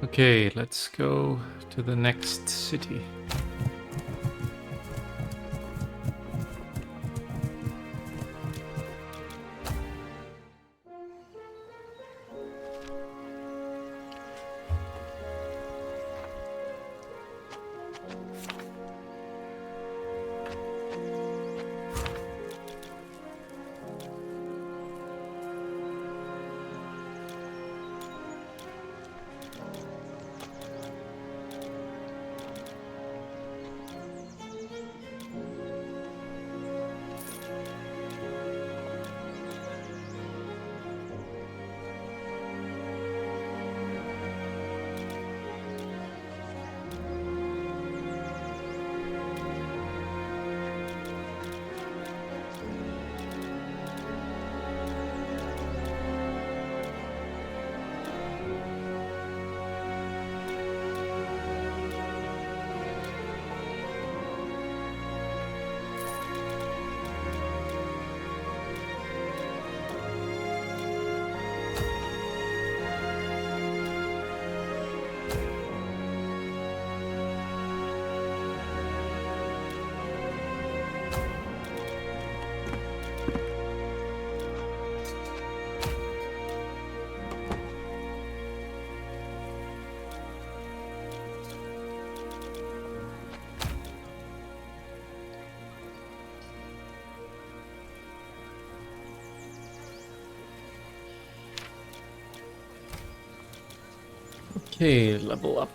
Okay, let's go to the next city. Okay, level up.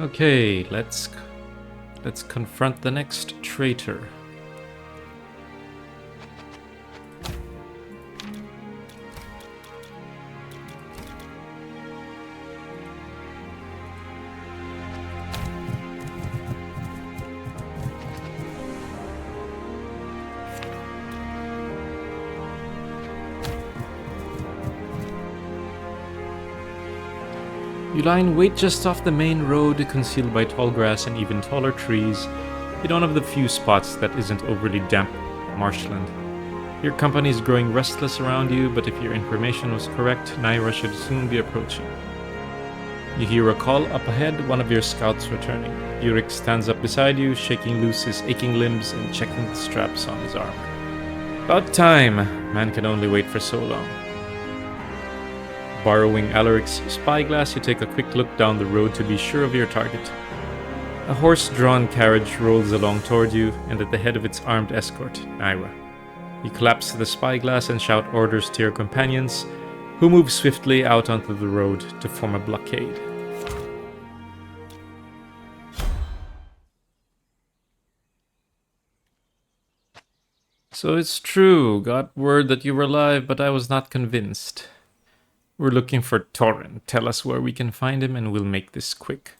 Okay, let's confront the next traitor. You lie in wait just off the main road, concealed by tall grass and even taller trees, in one of the few spots that isn't overly damp marshland. Your company is growing restless around you, but if your information was correct, Naira should soon be approaching. You hear a call up ahead, one of your scouts returning. Yurik stands up beside you, shaking loose his aching limbs and checking the straps on his armor. About time. Man can only wait for so long. Borrowing Alaric's spyglass, you take a quick look down the road to be sure of your target. A horse-drawn carriage rolls along toward you, and at the head of its armed escort, Naira. You collapse the spyglass and shout orders to your companions, who move swiftly out onto the road to form a blockade. So it's true, got word that you were alive, but I was not convinced. We're looking for Torren. Tell us where we can find him and we'll make this quick.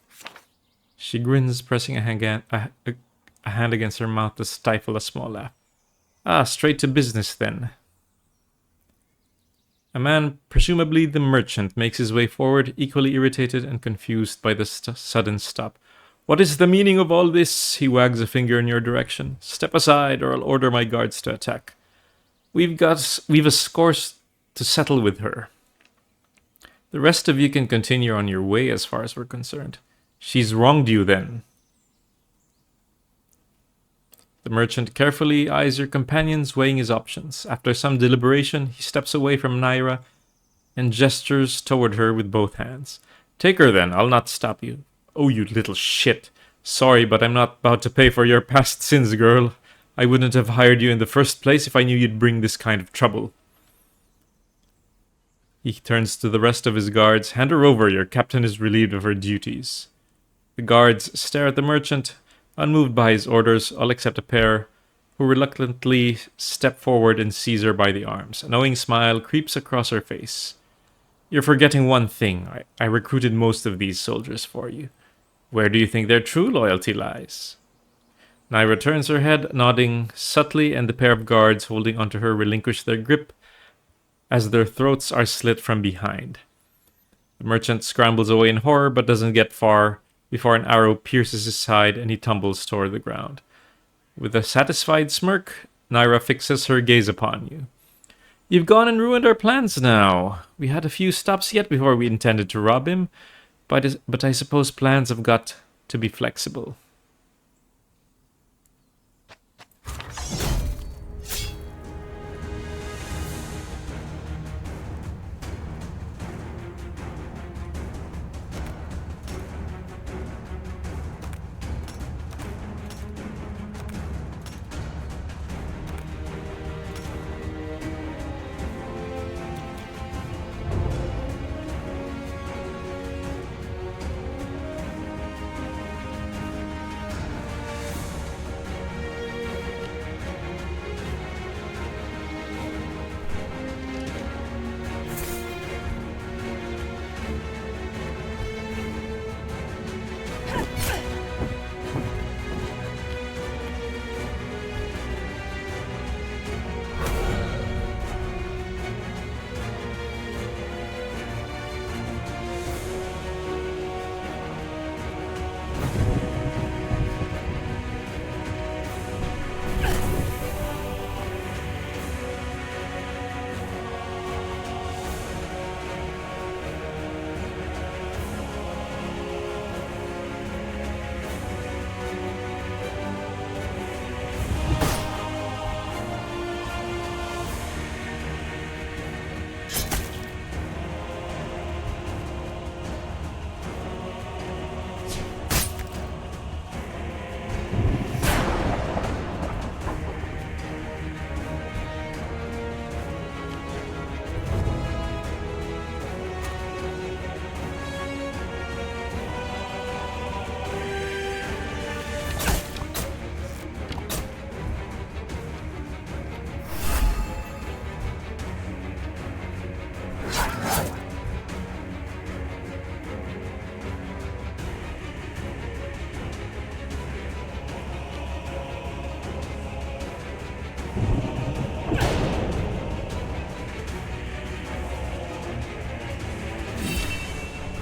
She grins, pressing a hand against her mouth to stifle a small laugh. Ah, straight to business then. A man, presumably the merchant, makes his way forward, equally irritated and confused by the sudden stop. What is the meaning of all this? He wags a finger in your direction. Step aside or I'll order my guards to attack. We've a score to settle with her. The rest of you can continue on your way as far as we're concerned. She's wronged you then. The merchant carefully eyes your companions, weighing his options. After some deliberation, he steps away from Naira and gestures toward her with both hands. Take her then, I'll not stop you. Oh, you little shit. Sorry, but I'm not about to pay for your past sins, girl. I wouldn't have hired you in the first place if I knew you'd bring this kind of trouble. He turns to the rest of his guards. Hand her over, your captain is relieved of her duties. The guards stare at the merchant, unmoved by his orders, all except a pair, who reluctantly step forward and seize her by the arms. A knowing smile creeps across her face. You're forgetting one thing. I recruited most of these soldiers for you. Where do you think their true loyalty lies? Naira turns her head, nodding subtly, and the pair of guards holding onto her relinquish their grip as their throats are slit from behind. The merchant scrambles away in horror, but doesn't get far before an arrow pierces his side and he tumbles toward the ground. With a satisfied smirk, Naira fixes her gaze upon you. You've gone and ruined our plans now. We had a few stops yet before we intended to rob him, but I suppose plans have got to be flexible.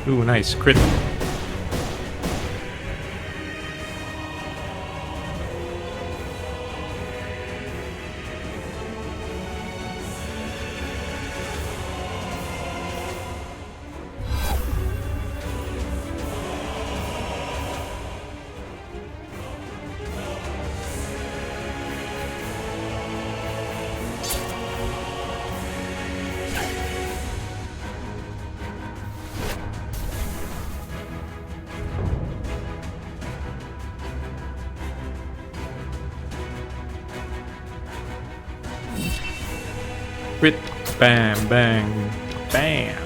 Ooh, nice. Crit. Crit. Bam, bang, bam.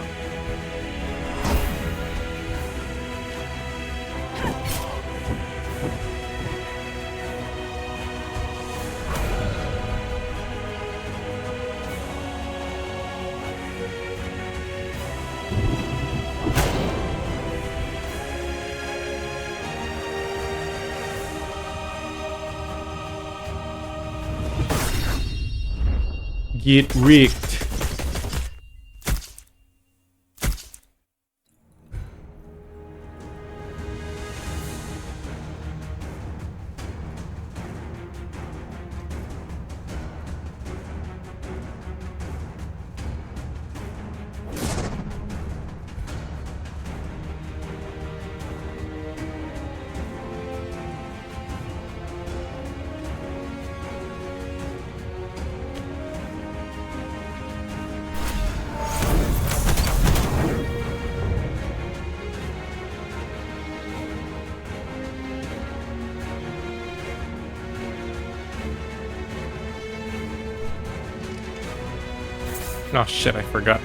Get rigged. Oh shit, I forgot.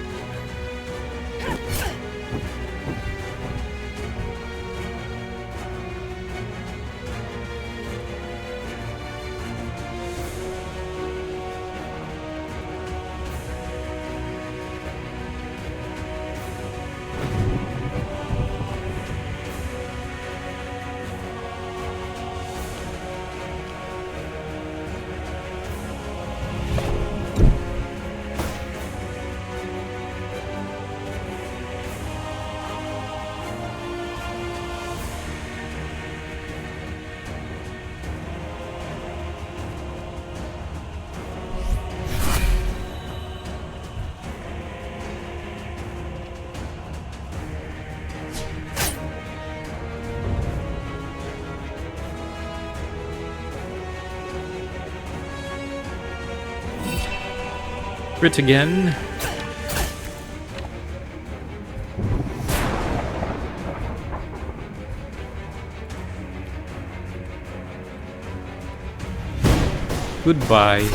Crit again. Goodbye.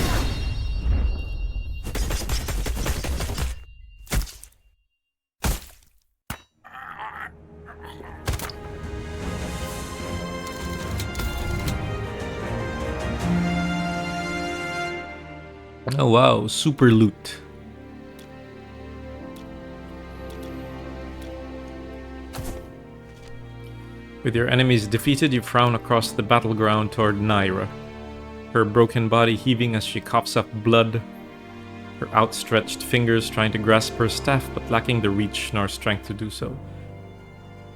Oh wow, super loot. With your enemies defeated, you frown across the battleground toward Naira, her broken body heaving as she coughs up blood, her outstretched fingers trying to grasp her staff but lacking the reach nor strength to do so.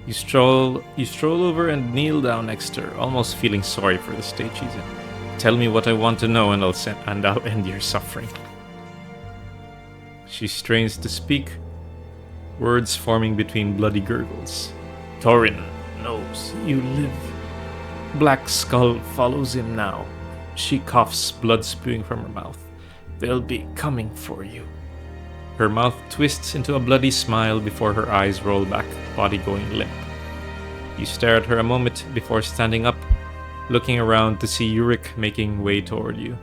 You stroll over and kneel down next to her, almost feeling sorry for the state she's in. Tell me what I want to know and I'll end your suffering. She strains to speak, words forming between bloody gurgles. Torin knows you live. Black Skull follows him now. She coughs, blood spewing from her mouth. They'll be coming for you. Her mouth twists into a bloody smile before her eyes roll back, body going limp. You stare at her a moment before standing up, looking around to see Yurik making way toward you.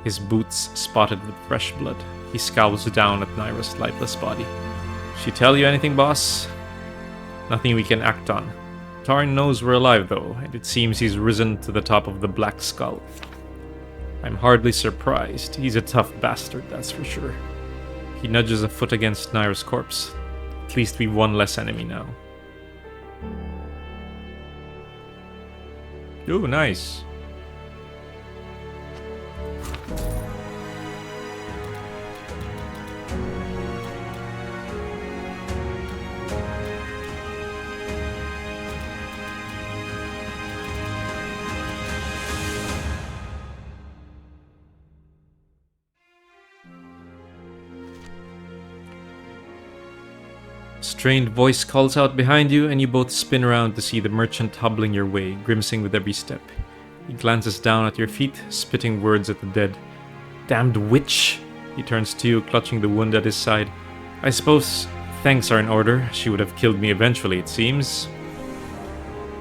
His boots spotted with fresh blood. He scowls down at Naira's lifeless body. She tell you anything, boss? Nothing we can act on. Tarn knows we're alive, though, and it seems he's risen to the top of the Black Skull. I'm hardly surprised. He's a tough bastard, that's for sure. He nudges a foot against Naira's corpse. At least we've one less enemy now. Ooh, nice. Strained voice calls out behind you, and you both spin around to see the merchant hobbling your way, grimacing with every step. He glances down at your feet, spitting words at the dead. Damned witch! He turns to you, clutching the wound at his side. I suppose thanks are in order. She would have killed me eventually, it seems.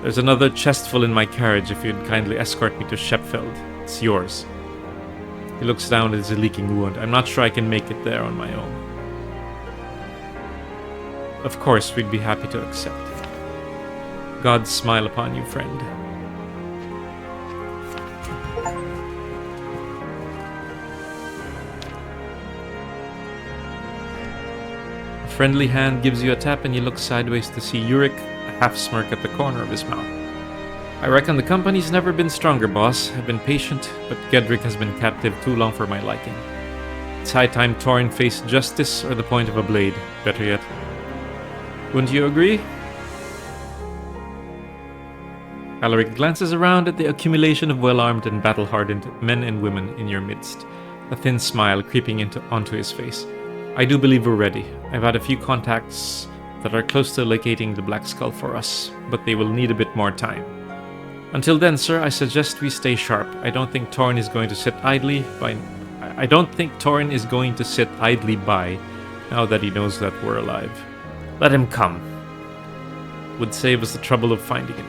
There's another chestful in my carriage if you'd kindly escort me to Shepfeld. It's yours. He looks down at his leaking wound. I'm not sure I can make it there on my own. Of course, we'd be happy to accept. God smile upon you, friend. A friendly hand gives you a tap and you look sideways to see Yurik, a half smirk at the corner of his mouth. I reckon the company's never been stronger, boss. I've been patient, but Gedrick has been captive too long for my liking. It's high time Torin faced justice or the point of a blade, better yet. Wouldn't you agree? Alaric glances around at the accumulation of well-armed and battle-hardened men and women in your midst, a thin smile creeping onto his face. I do believe we're ready. I've had a few contacts that are close to locating the Black Skull for us, but they will need a bit more time. Until then, sir, I suggest we stay sharp. I don't think Torin is going to sit idly by now that he knows that we're alive. Let him come. Would save us the trouble of finding him.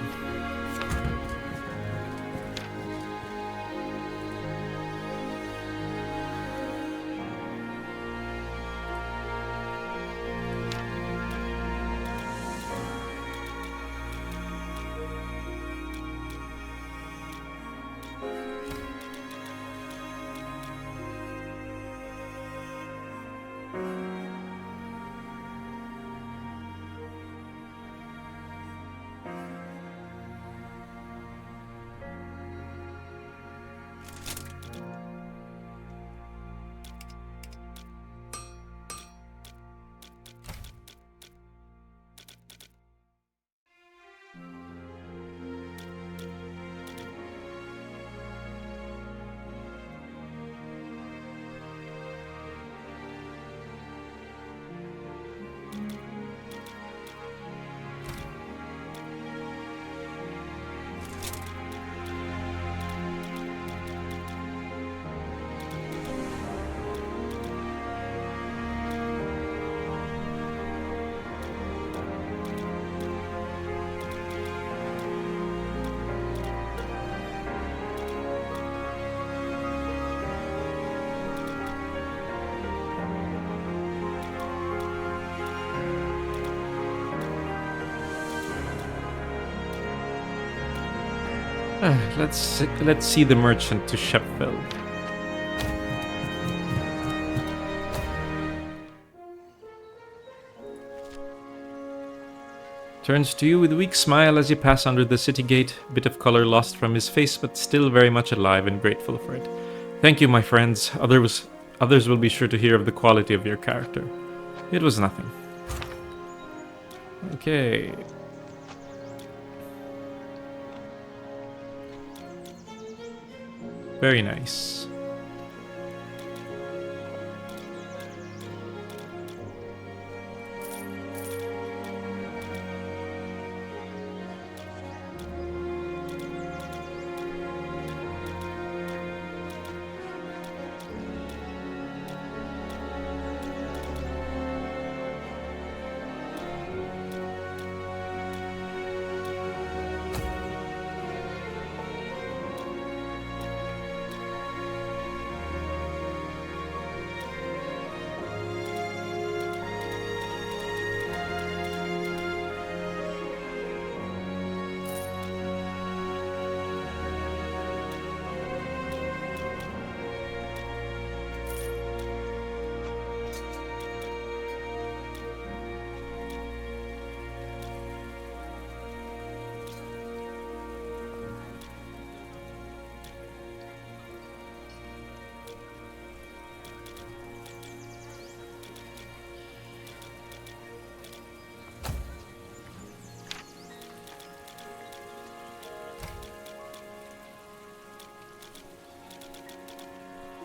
Let's see the merchant to Shepfeld. Turns to you with a weak smile as you pass under the city gate, bit of color lost from his face, but still very much alive and grateful for it. Thank you, my friends. Others will be sure to hear of the quality of your character. It was nothing. Okay. Very nice.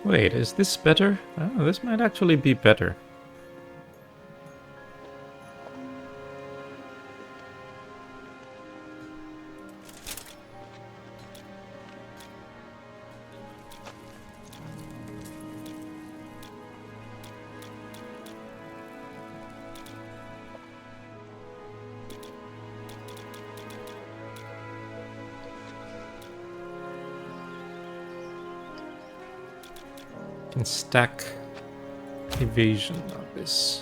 Wait, is this better? Oh, this might actually be better. And stack evasion on this.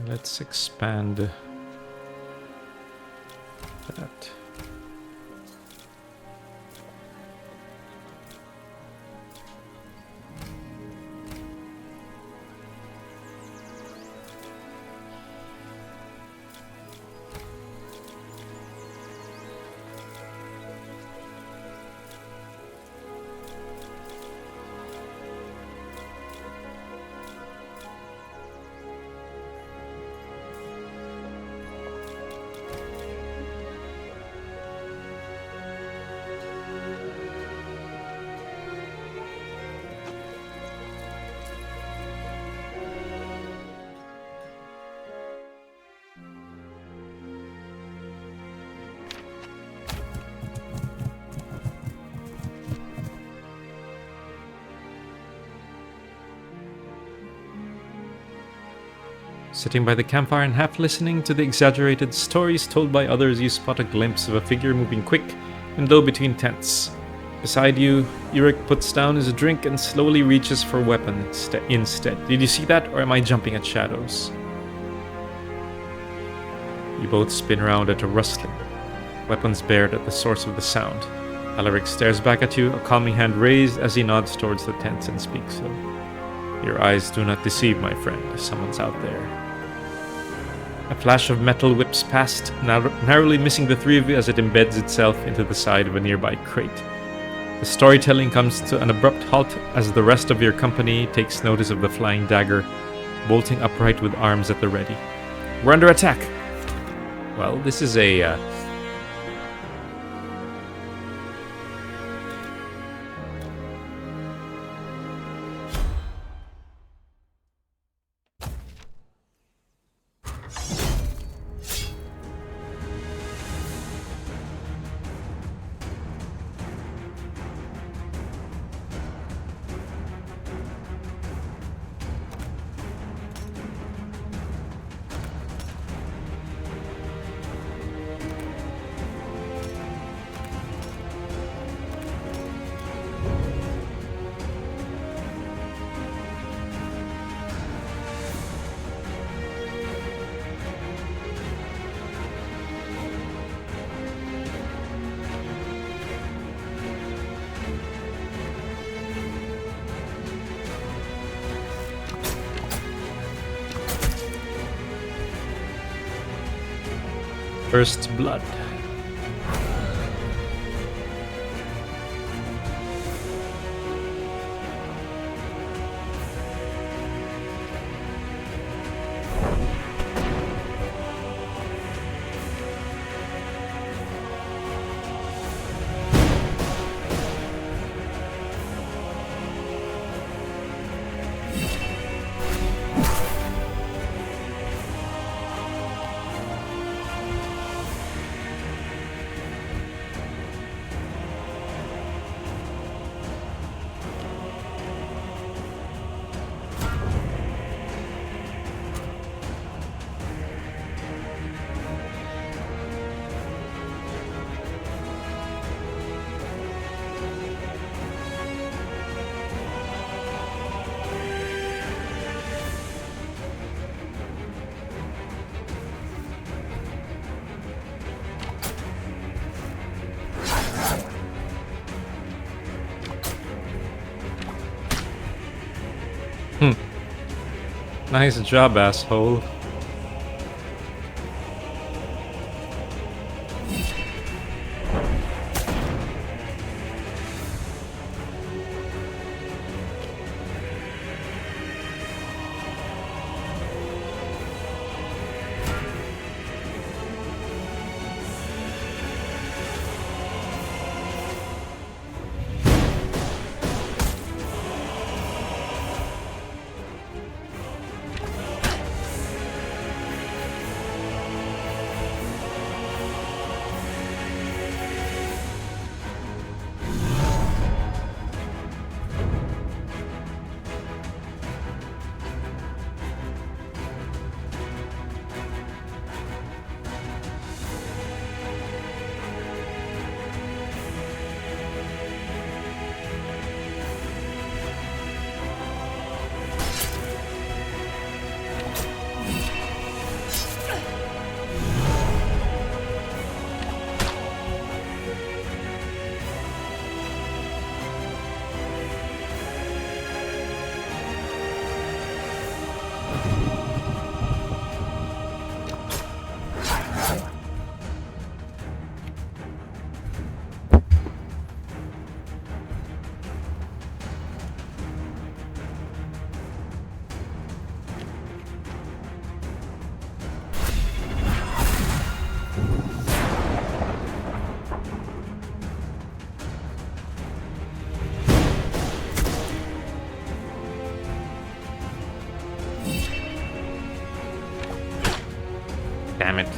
Let's expand that. Sitting by the campfire and half listening to the exaggerated stories told by others, you spot a glimpse of a figure moving quick and low between tents. Beside you, Yurik puts down his drink and slowly reaches for a weapon instead. Did you see that, or am I jumping at shadows? You both spin around at a rustling, weapons bared at the source of the sound. Alaric stares back at you, a calming hand raised as he nods towards the tents and speaks so. Your eyes do not deceive, my friend. Someone's out there. A flash of metal whips past, narrowly missing the three of you as it embeds itself into the side of a nearby crate. The storytelling comes to an abrupt halt as the rest of your company takes notice of the flying dagger, bolting upright with arms at the ready. We're under attack! Well, this is a... First blood. Nice job, asshole. Damn it.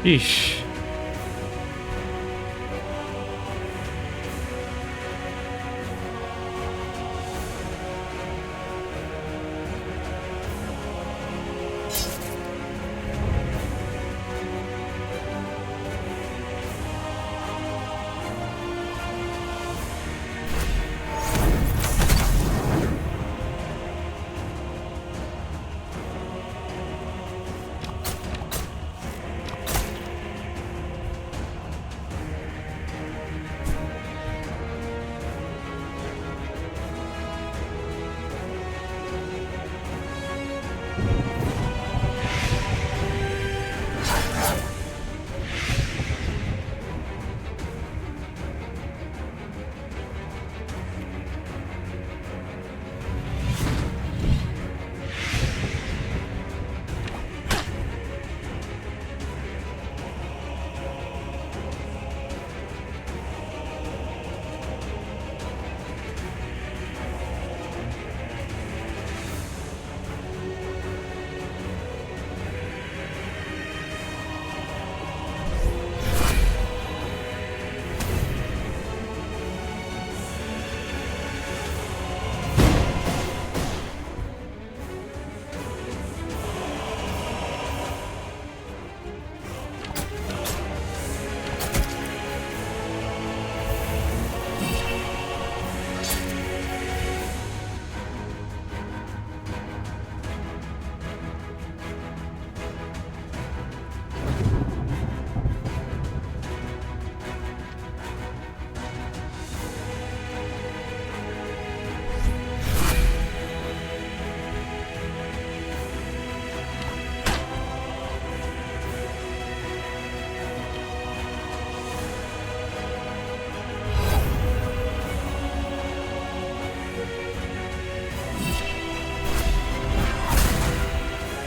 Eesh.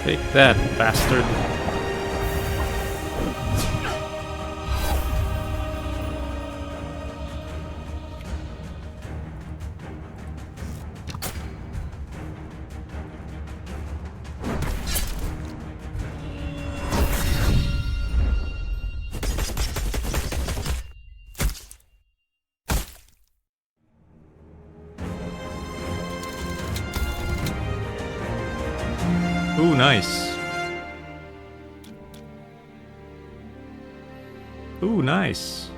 Take that, bastard. Ooh, nice. Ooh, nice.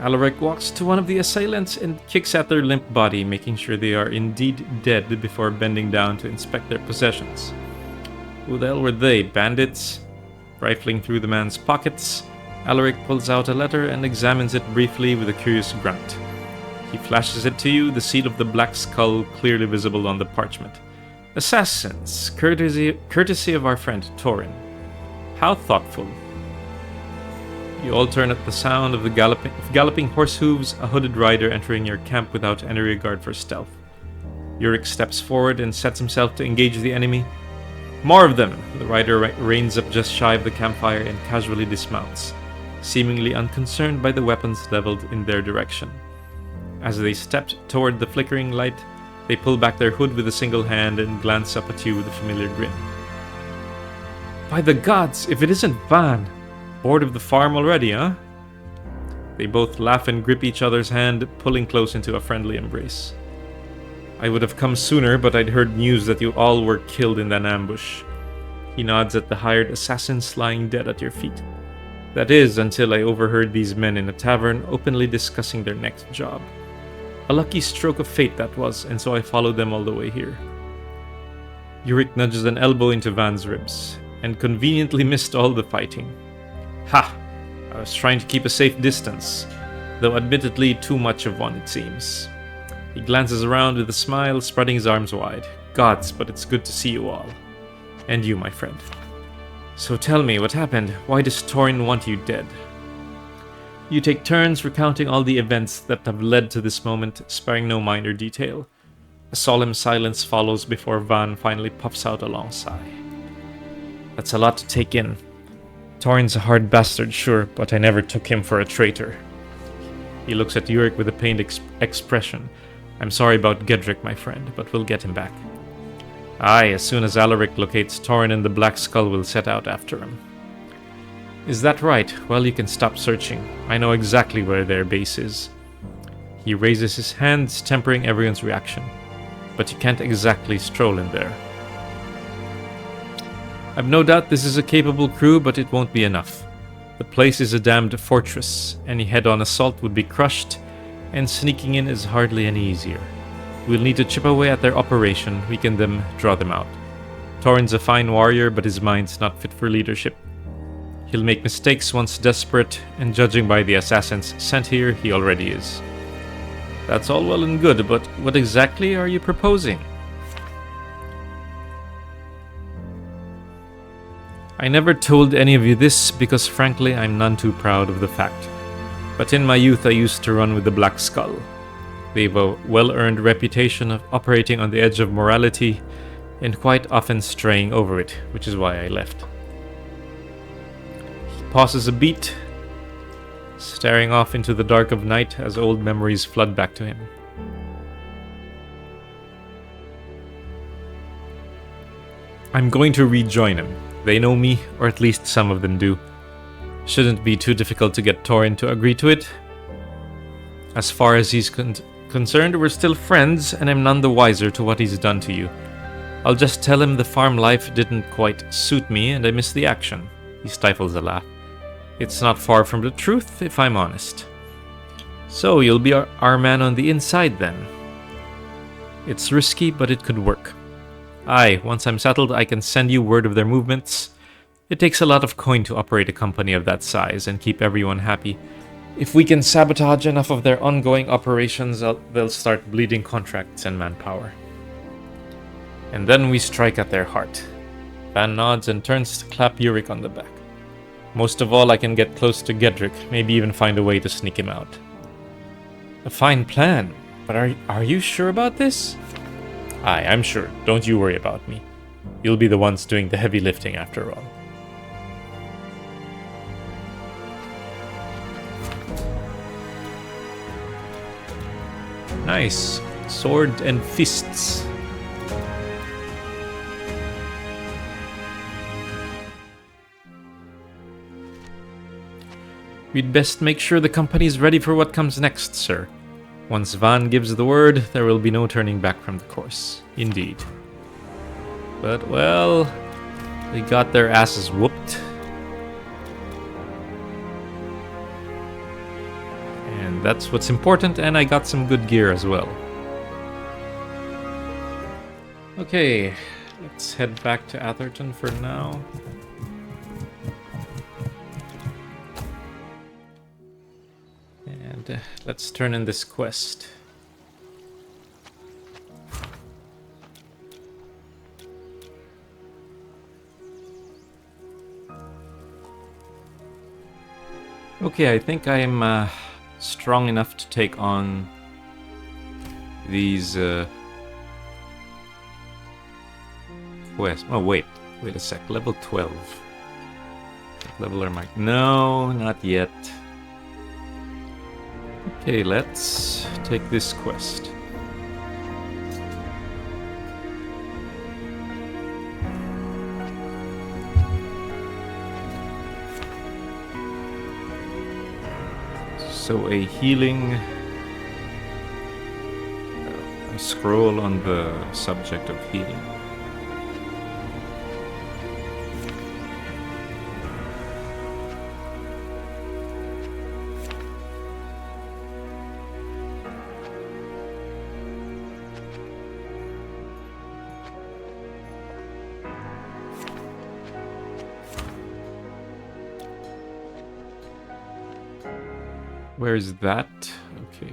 Alaric walks to one of the assailants and kicks at their limp body, making sure they are indeed dead before bending down to inspect their possessions. Who the hell were they? Bandits? Rifling through the man's pockets, Alaric pulls out a letter and examines it briefly with a curious grunt. He flashes it to you, the seal of the black skull clearly visible on the parchment. Assassins, courtesy of our friend Torin. How thoughtful. You all turn at the sound of the galloping horse hooves, a hooded rider entering your camp without any regard for stealth. Yurik steps forward and sets himself to engage the enemy. More of them! The rider reins up just shy of the campfire and casually dismounts, seemingly unconcerned by the weapons leveled in their direction. As they step toward the flickering light, they pull back their hood with a single hand and glance up at you with a familiar grin. By the gods, if it isn't Van! Bored of the farm already, huh? They both laugh and grip each other's hand, pulling close into a friendly embrace. I would have come sooner, but I'd heard news that you all were killed in that ambush. He nods at the hired assassins lying dead at your feet. That is, until I overheard these men in a tavern openly discussing their next job. A lucky stroke of fate that was, and so I followed them all the way here. Yurik nudges an elbow into Van's ribs, and conveniently missed all the fighting. Ha! I was trying to keep a safe distance, though admittedly too much of one it seems. He glances around with a smile, spreading his arms wide. Gods, but it's good to see you all. And you, my friend. So tell me, what happened? Why does Torin want you dead? You take turns recounting all the events that have led to this moment, sparing no minor detail. A solemn silence follows before Van finally puffs out a long sigh. That's a lot to take in. Torin's a hard bastard, sure, but I never took him for a traitor. He looks at Yurik with a pained expression. I'm sorry about Gedrick, my friend, but we'll get him back. Aye, as soon as Alaric locates Torin and the Black Skull, we'll set out after him. Is that right? Well, you can stop searching. I know exactly where their base is. He raises his hands, tempering everyone's reaction. But you can't exactly stroll in there. I've no doubt this is a capable crew, but it won't be enough. The place is a damned fortress. Any head-on assault would be crushed, and sneaking in is hardly any easier. We'll need to chip away at their operation, weaken them, draw them out. Torin's a fine warrior, but his mind's not fit for leadership. He'll make mistakes once desperate, and judging by the assassins sent here, he already is. That's all well and good, but what exactly are you proposing? I never told any of you this because frankly I'm none too proud of the fact. But in my youth I used to run with the Black Skull. They've a well-earned reputation of operating on the edge of morality and quite often straying over it, which is why I left. He pauses a beat, staring off into the dark of night as old memories flood back to him. I'm going to rejoin him. They know me, or at least some of them do. Shouldn't be too difficult to get Torin to agree to it. As far as he's concerned, we're still friends, and I'm none the wiser to what he's done to you. I'll just tell him the farm life didn't quite suit me, and I miss the action. He stifles a laugh. It's not far from the truth, if I'm honest. So, you'll be our man on the inside, then. It's risky, but it could work. Aye, once I'm settled, I can send you word of their movements. It takes a lot of coin to operate a company of that size and keep everyone happy. If we can sabotage enough of their ongoing operations, they'll start bleeding contracts and manpower. And then we strike at their heart. Van nods and turns to clap Yurik on the back. Most of all, I can get close to Gedrick, maybe even find a way to sneak him out. A fine plan, but are you sure about this? Aye, I'm sure. Don't you worry about me. You'll be the ones doing the heavy lifting after all. Nice. Sword and fists. We'd best make sure the company's ready for what comes next, sir. Once Van gives the word, there will be no turning back from the course. Indeed. But, well, they got their asses whooped. And that's what's important, and I got some good gear as well. Okay, let's head back to Atherton for now. And let's turn in this quest. Okay, I think I'm strong enough to take on these quest. Oh, wait a sec. Level 12. What level am I? No, not yet. Okay, let's take this quest. So a healing a scroll on the subject of healing. Where is that? Okay.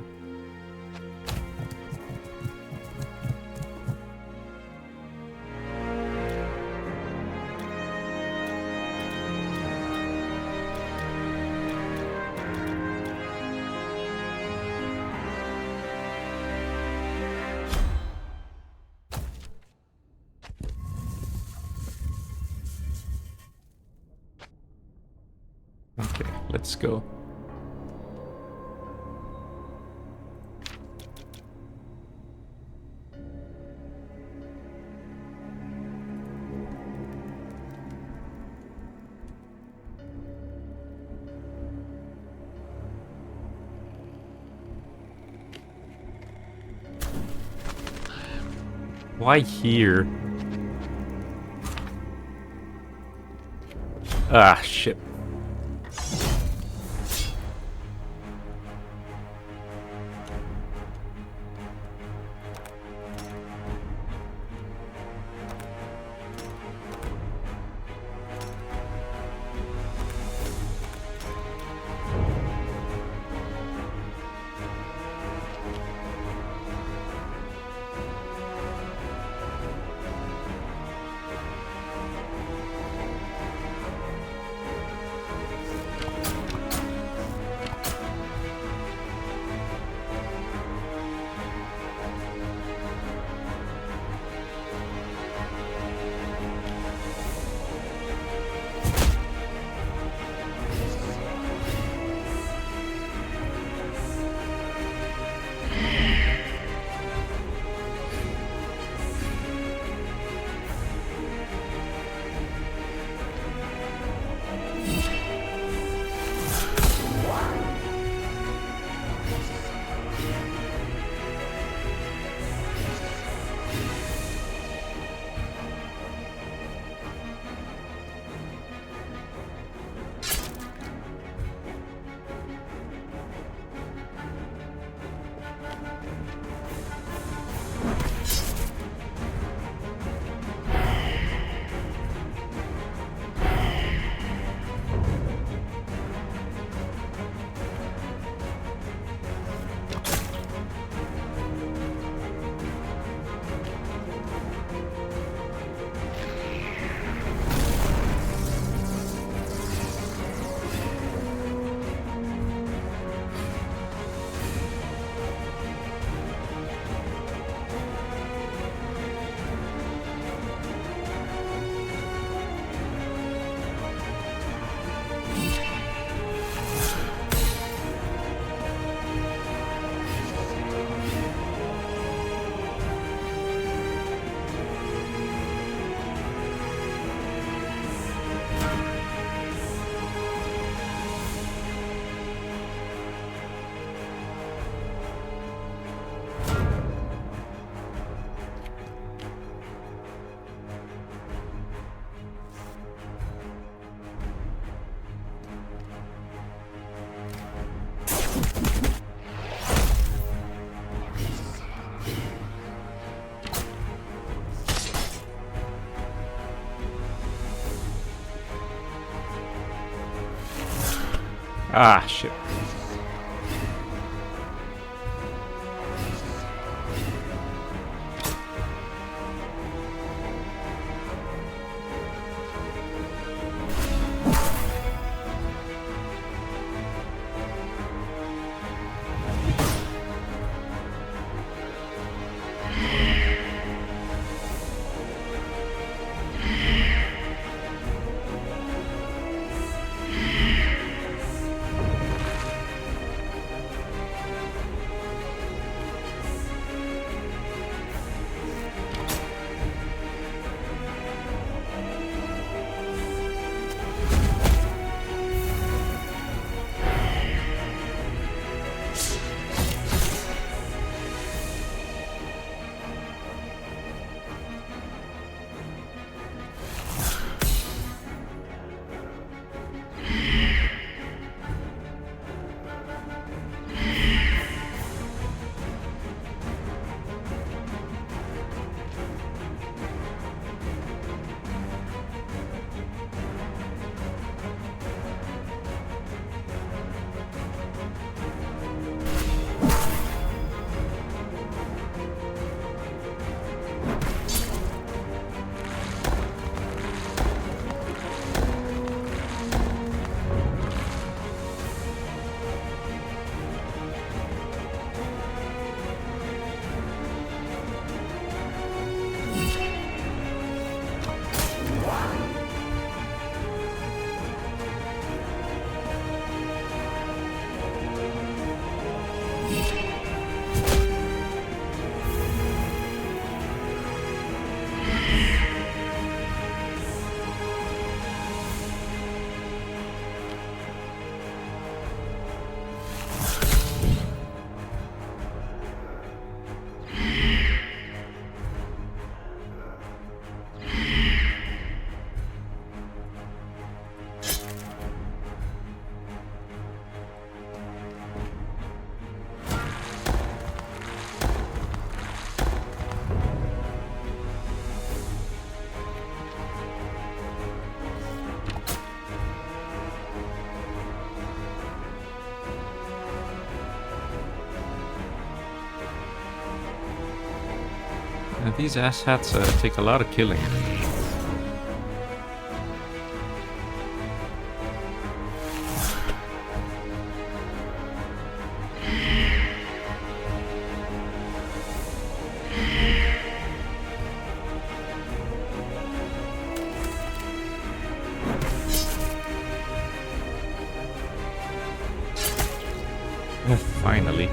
Okay, let's go. Why here? Ah, shit. Ah, shit. These asshats take a lot of killing. Finally.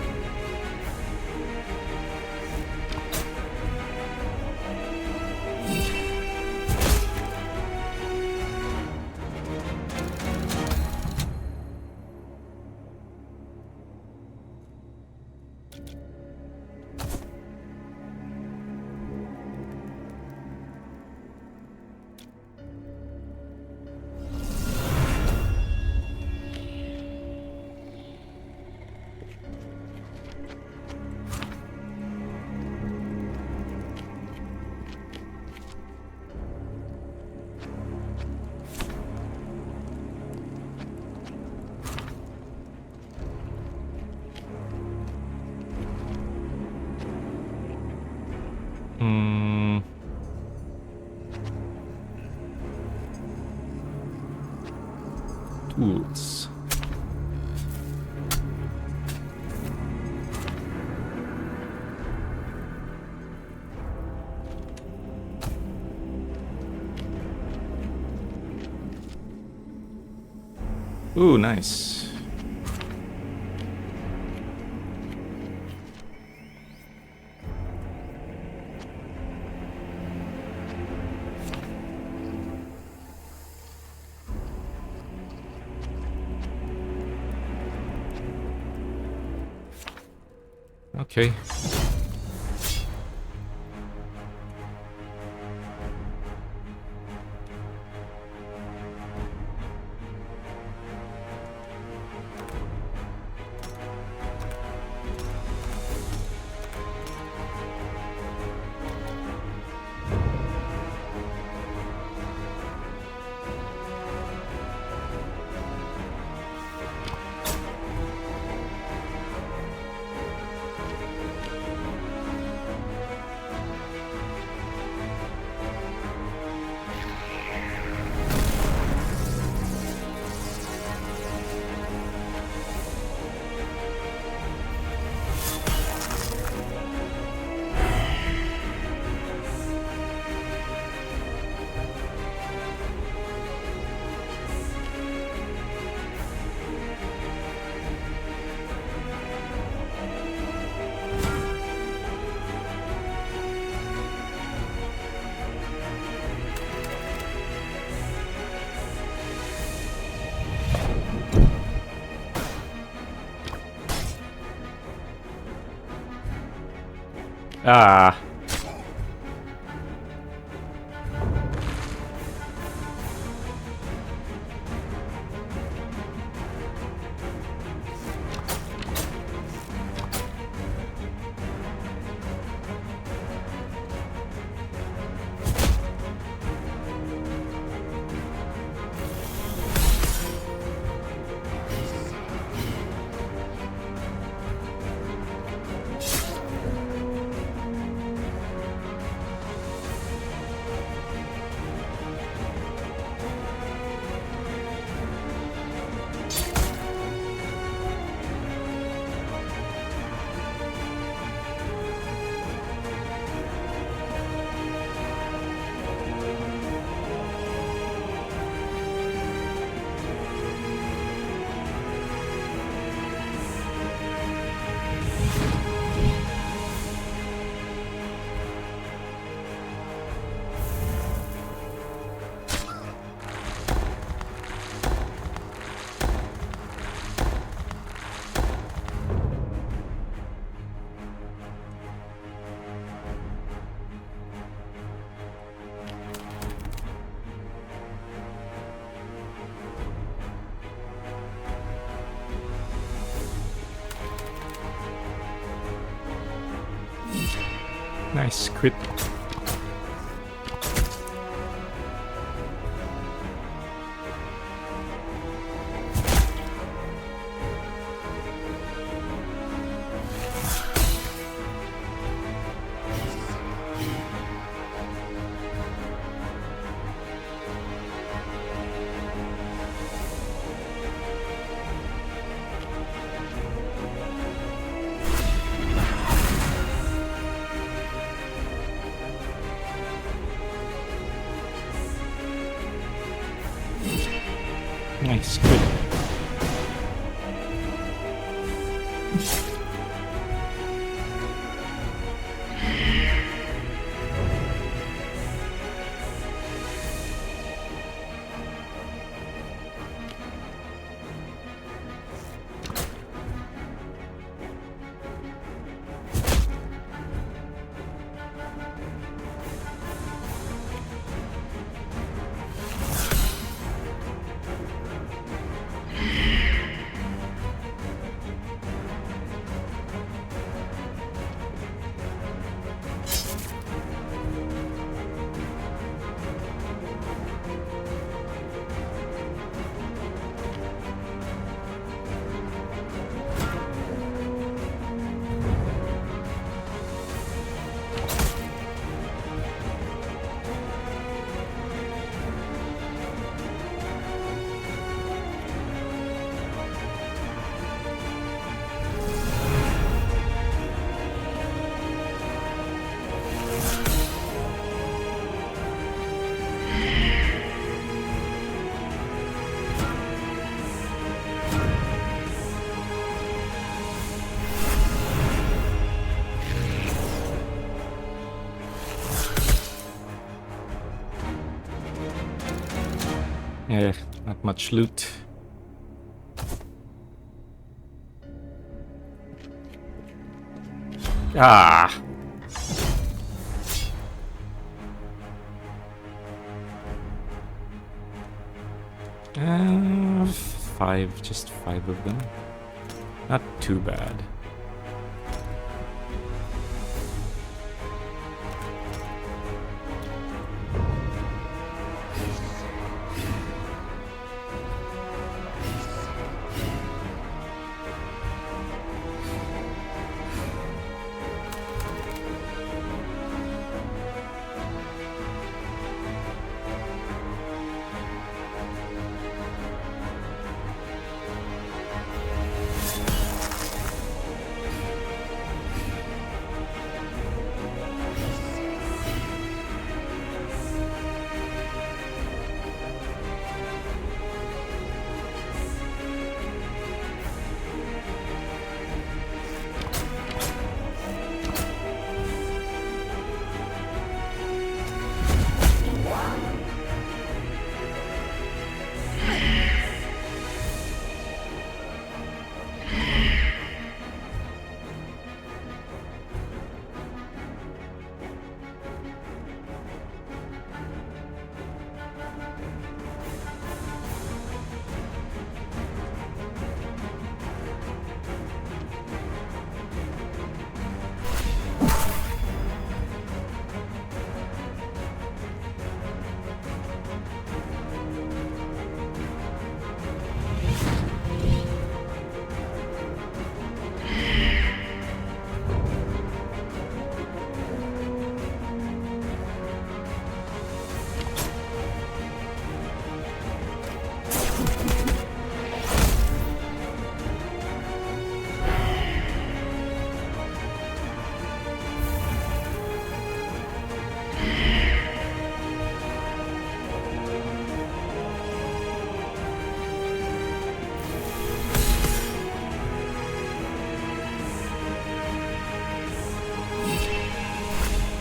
Tools. Ooh, nice. Okay. Ah. Nice crit. Nice, good. Yeah, not much loot. Ah! 5, just 5 of them. Not too bad.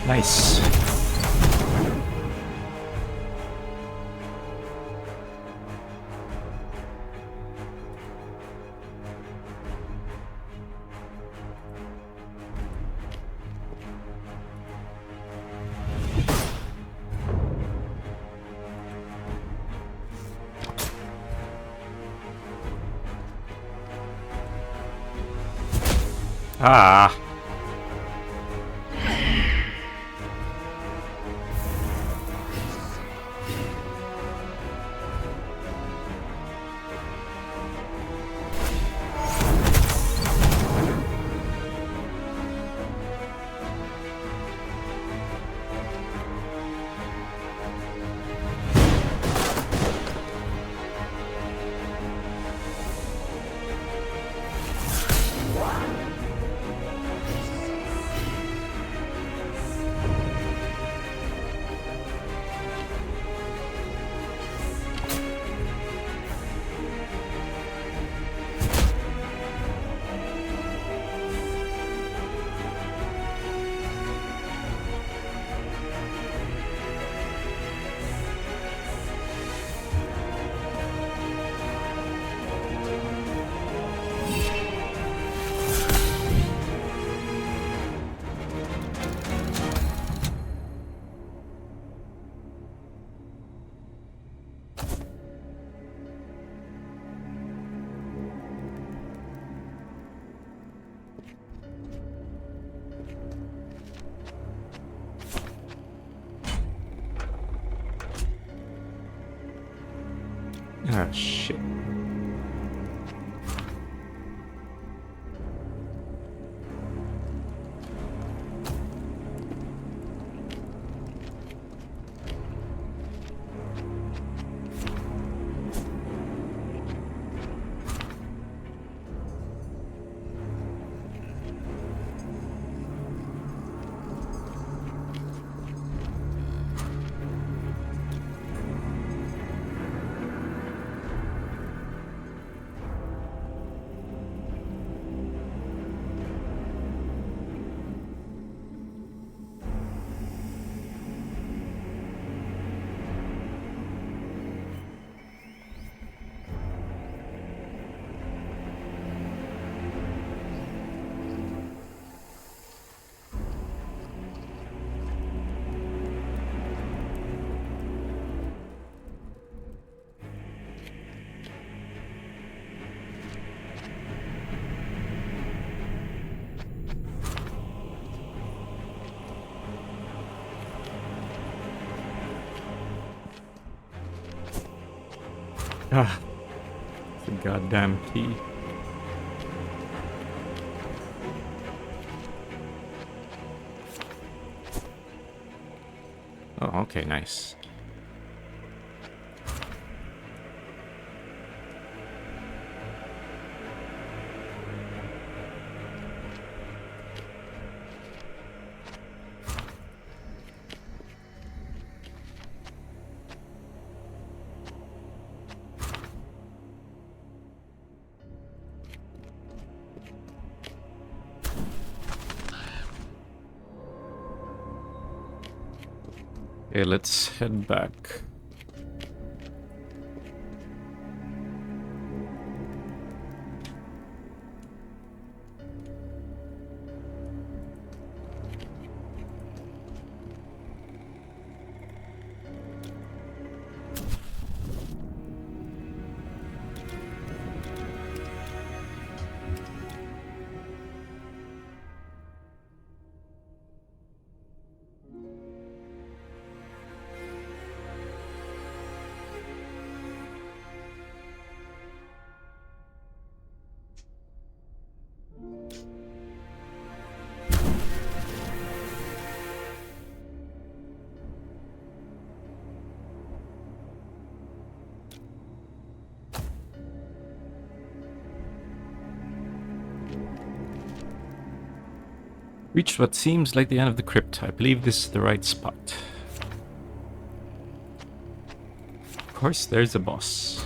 Nice. Ah. Ah, shit. Ah, it's a goddamn key. Oh, okay, nice. Okay, let's head back. Reached what seems like the end of the crypt. I believe this is the right spot. Of course, there's a boss.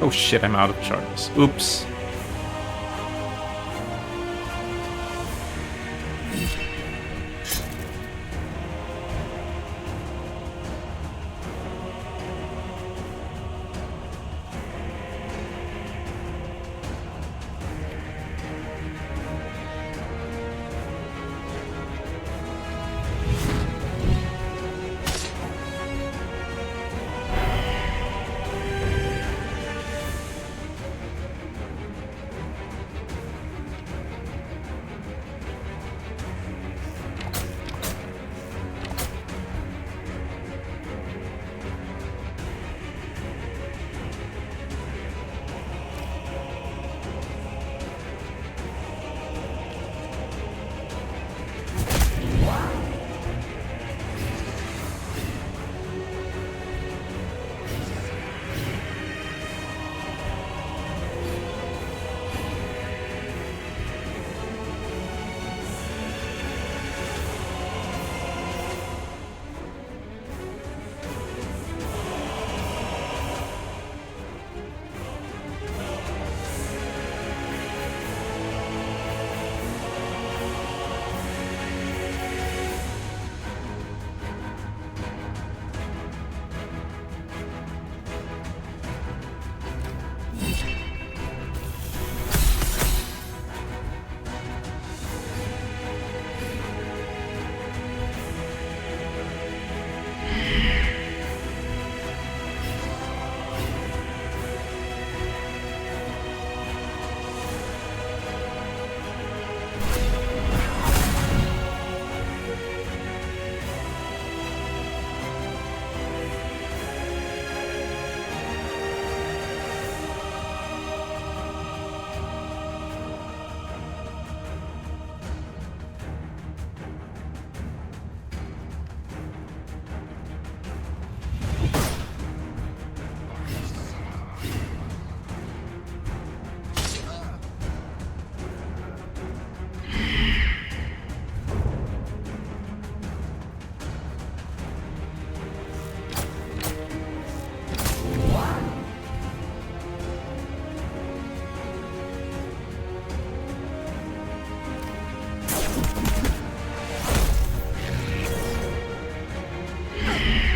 Oh shit, I'm out of charges. Oops.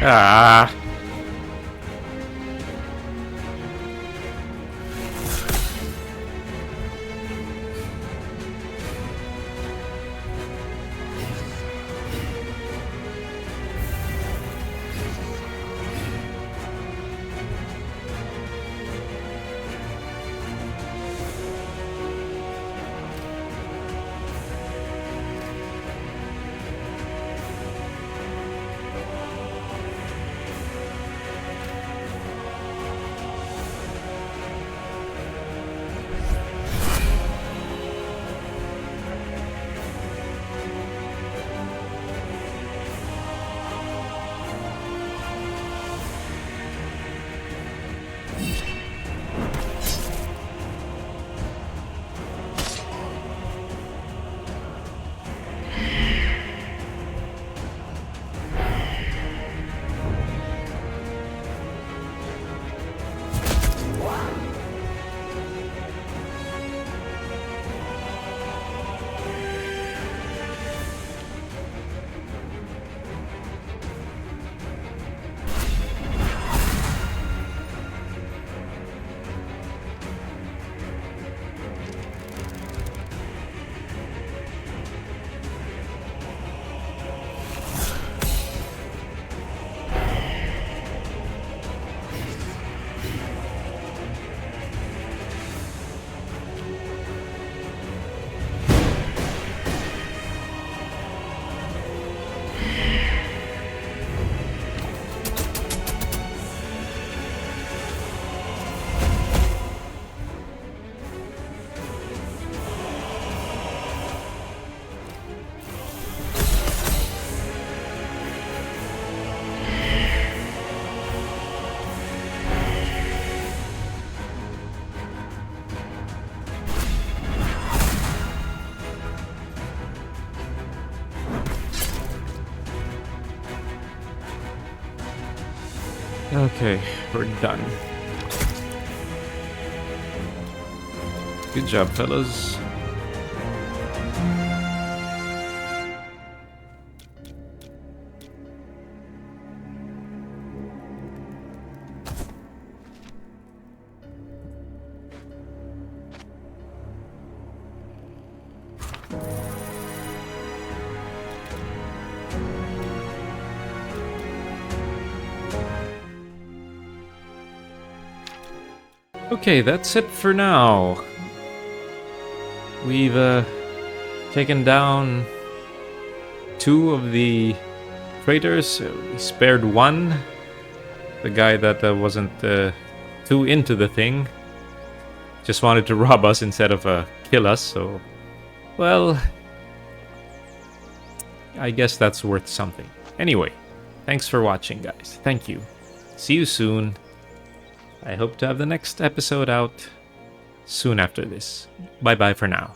Ah. Okay, we're done. Good job, fellas. Okay, that's it for now. We've taken down 2 of the traitors. We spared 1. The guy that wasn't too into the thing. Just wanted to rob us instead of kill us, so... Well... I guess that's worth something. Anyway, thanks for watching, guys. Thank you. See you soon. I hope to have the next episode out soon after this. Bye-bye for now.